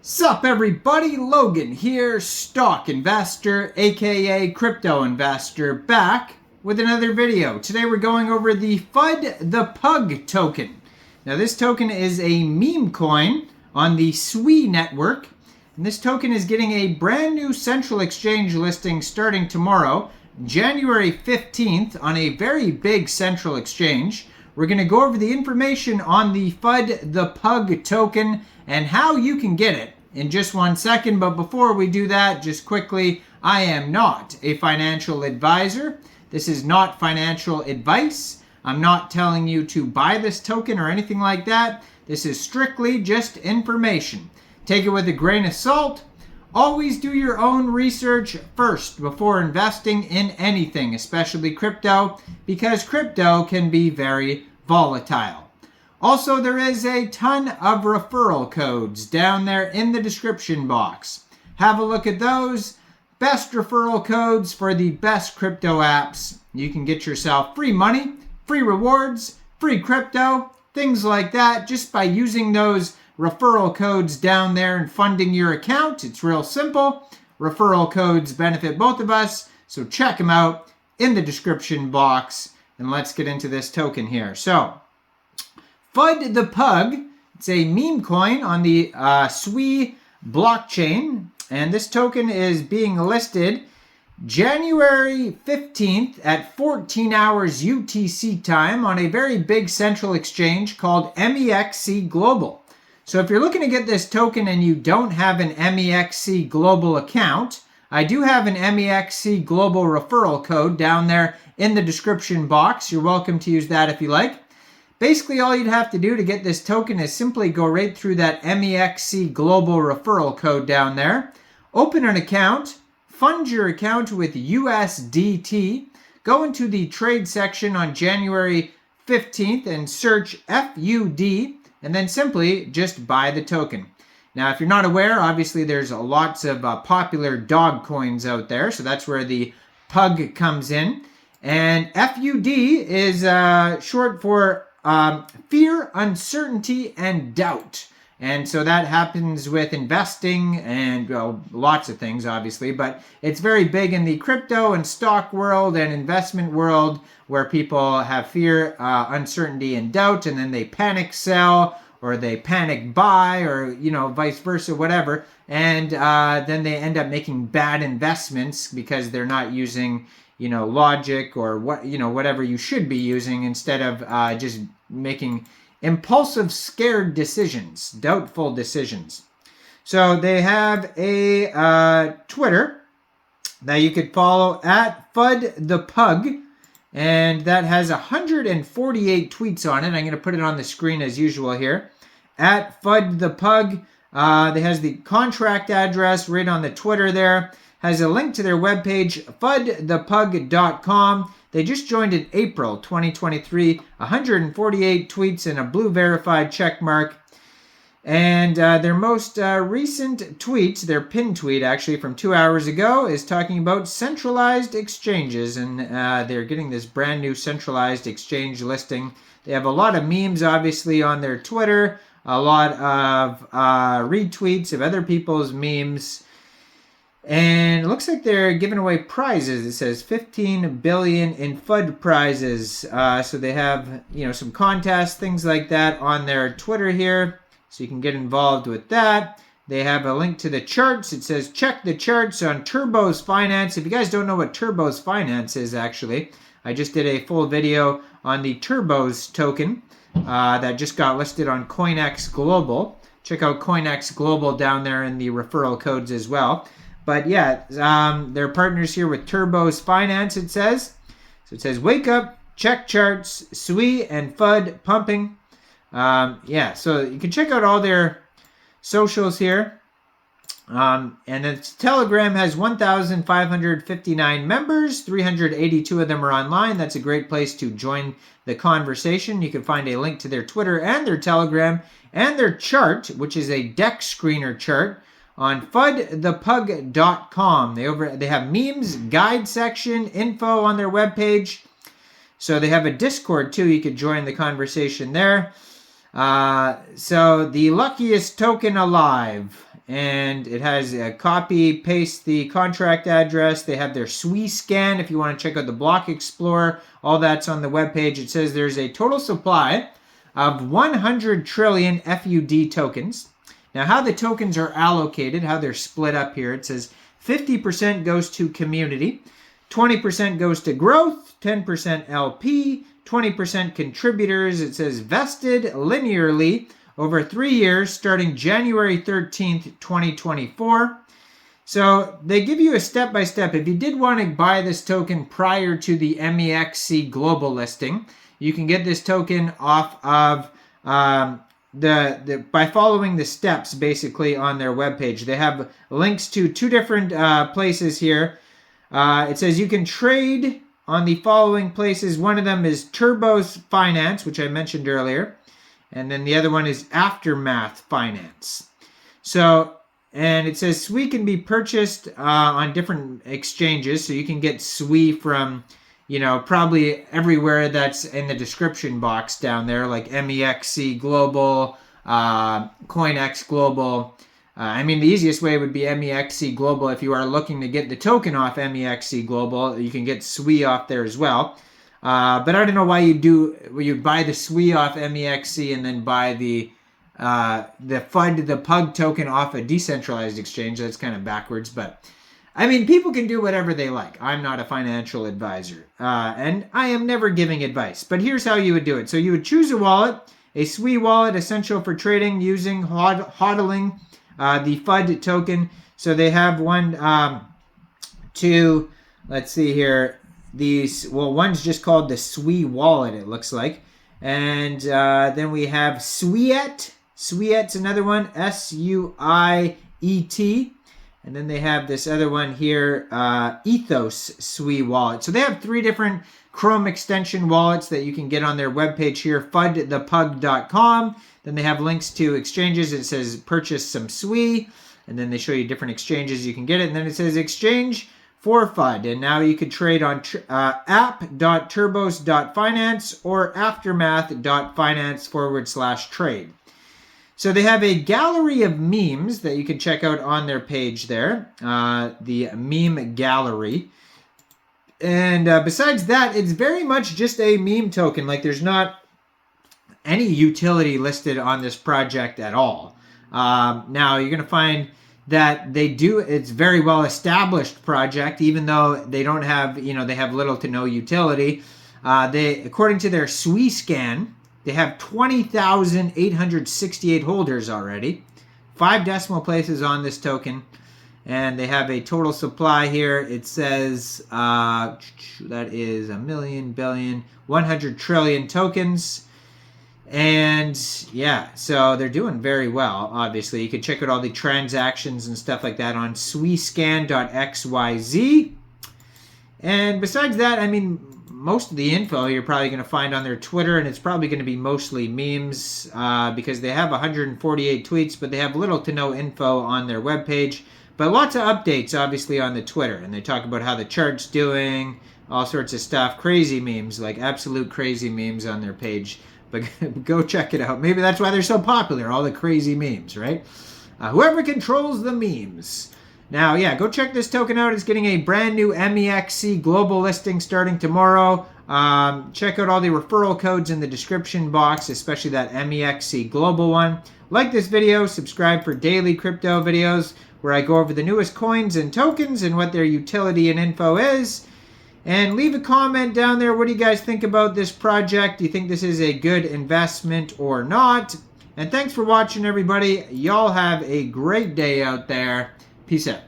Sup everybody, Logan here, stock investor, aka crypto investor, back with another video. Today we're going over the FUD the Pug token. Now this token is a meme coin on the Sui network, and this token is getting a brand new central exchange listing starting tomorrow, January 15th, on a very big central exchange. We're going to go over the information on the FUD the Pug token and how you can get it in just 1 second. But before we do that, just quickly, I am not a financial advisor. This is not financial advice. I'm not telling you to buy this token or anything like that. This is strictly just information. Take it with a grain of salt. Always do your own research first before investing in anything, especially crypto, because crypto can be very volatile. Also, there is a ton of referral codes down there in the description box. Have a look at those. Best referral codes for the best crypto apps. You can get yourself free money, free rewards, free crypto, things like that, just by using those referral codes down there and funding your account. It's real simple. Referral codes benefit both of us, so check them out in the description box. And let's get into this token here. So, FUD the Pug, it's a meme coin on the Sui blockchain, and this token is being listed January 15th at 14 hours UTC time on a very big central exchange called Mexc Global. So if you're looking to get this token and you don't have an Mexc Global account, I do have an Mexc Global referral code down there in the description box. You're welcome to use that if you like. Basically, all you'd have to do to get this token is simply go right through that Mexc Global referral code down there, open an account, fund your account with USDT, go into the trade section on January 15th and search FUD, and then simply just buy the token. Now, if you're not aware, obviously there's lots of popular dog coins out there, so that's where the pug comes in. And FUD is short for fear, uncertainty, and doubt. And so that happens with investing and lots of things, obviously, but it's very big in the crypto and stock world and investment world where people have fear, uncertainty, and doubt, and then they panic sell or they panic buy or, vice versa, whatever. And then they end up making bad investments because they're not using, logic or whatever you should be using, instead of just making impulsive, scared decisions, doubtful decisions. So they have a Twitter that you could follow at FUD the Pug, and that has 148 tweets on it. I'm going to put it on the screen as usual here. At FUD the Pug, that has the contract address right on the Twitter there. Has a link to their webpage, fudthepug.com. They just joined in April 2023, 148 tweets and a blue verified check mark. And their most recent tweet, their pinned tweet actually from 2 hours ago, is talking about centralized exchanges. And they're getting this brand new centralized exchange listing. They have a lot of memes, obviously, on their Twitter. A lot of retweets of other people's memes. And it looks like they're giving away prizes. It says 15 billion in FUD prizes. So they have, some contests, things like that on their Twitter here. So you can get involved with that. They have a link to the charts. It says check the charts on Turbo's Finance. If you guys don't know what Turbo's Finance is, actually, I just did a full video on the Turbo's token that just got listed on CoinEx Global. Check out CoinEx Global down there in the referral codes as well. But yeah, they're partners here with Turbo's Finance, it says. So it says, wake up, check charts, Sui and FUD pumping. So you can check out all their socials here. And its Telegram has 1,559 members. 382 of them are online. That's a great place to join the conversation. You can find a link to their Twitter and their Telegram and their chart, which is a deck screener chart, on fudthepug.com. They have memes, guide section, info on their webpage. So they have a Discord too. You could join the conversation there. So the luckiest token alive and it has a copy, paste the contract address. They have their SWI scan if you want to check out the block explorer. All that's on the webpage. It says there's a total supply of 100 trillion FUD tokens. Now, how the tokens are allocated, how they're split up here, it says 50% goes to community, 20% goes to growth, 10% LP, 20% contributors. It says vested linearly over 3 years starting January 13th, 2024. So they give you a step-by-step. If you did want to buy this token prior to the Mexc global listing, you can get this token off of by following the steps basically on their webpage. They have links to 2 different places here. It says you can trade on the following places. One of them is Turbos Finance, which I mentioned earlier. And then the other one is Aftermath Finance. So, and it says SWI can be purchased on different exchanges. So you can get SWI from, you know, probably everywhere that's in the description box down there, like Mexc Global, CoinEx Global. I mean, the easiest way would be Mexc Global. If you are looking to get the token off Mexc Global, you can get SWI off there as well. But I don't know why you buy the SWI off Mexc and then buy the FUD, the PUG token off a decentralized exchange. That's kind of backwards, but I mean, people can do whatever they like. I'm not a financial advisor, and I am never giving advice. But here's how you would do it. So you would choose a wallet, a SWI wallet, essential for trading using hodling the FUD token. So they have one, let's see here. One's just called the SWI wallet, it looks like. And then we have Suiet. Suiet's another one, Suiet. And then they have this other one here, Ethos SWI wallet. So they have 3 different Chrome extension wallets that you can get on their webpage here, fudthepug.com. Then they have links to exchanges. It says purchase some SWI. And then they show you different exchanges you can get it. And then it says exchange for FUD. And now you could trade on app.turbos.finance or aftermath.finance/trade. So they have a gallery of memes that you can check out on their page there, the meme gallery. And besides that, it's very much just a meme token. Like, there's not any utility listed on this project at all. Now, you're going to find that it's very well established project, even though they don't have, they have little to no utility. According to their SWI scan, they have 20,868 holders already, 5 decimal places on this token, and they have a total supply here. It says that is 1 million, billion, 100 trillion tokens. And yeah, so they're doing very well, obviously. You can check out all the transactions and stuff like that on swiscan.xyz. And besides that, I mean, most of the info you're probably going to find on their Twitter, and it's probably going to be mostly memes because they have 148 tweets, but they have little to no info on their webpage. But lots of updates, obviously, on the Twitter, and they talk about how the chart's doing, all sorts of stuff, crazy memes, like absolute crazy memes on their page. But go check it out. Maybe that's why they're so popular, all the crazy memes, right? Whoever controls the memes. Now, yeah, go check this token out. It's getting a brand new Mexc global listing starting tomorrow. Check out all the referral codes in the description box, especially that Mexc global one. Like this video, subscribe for daily crypto videos where I go over the newest coins and tokens and what their utility and info is. And leave a comment down there. What do you guys think about this project? Do you think this is a good investment or not? And thanks for watching, everybody. Y'all have a great day out there. Peace out.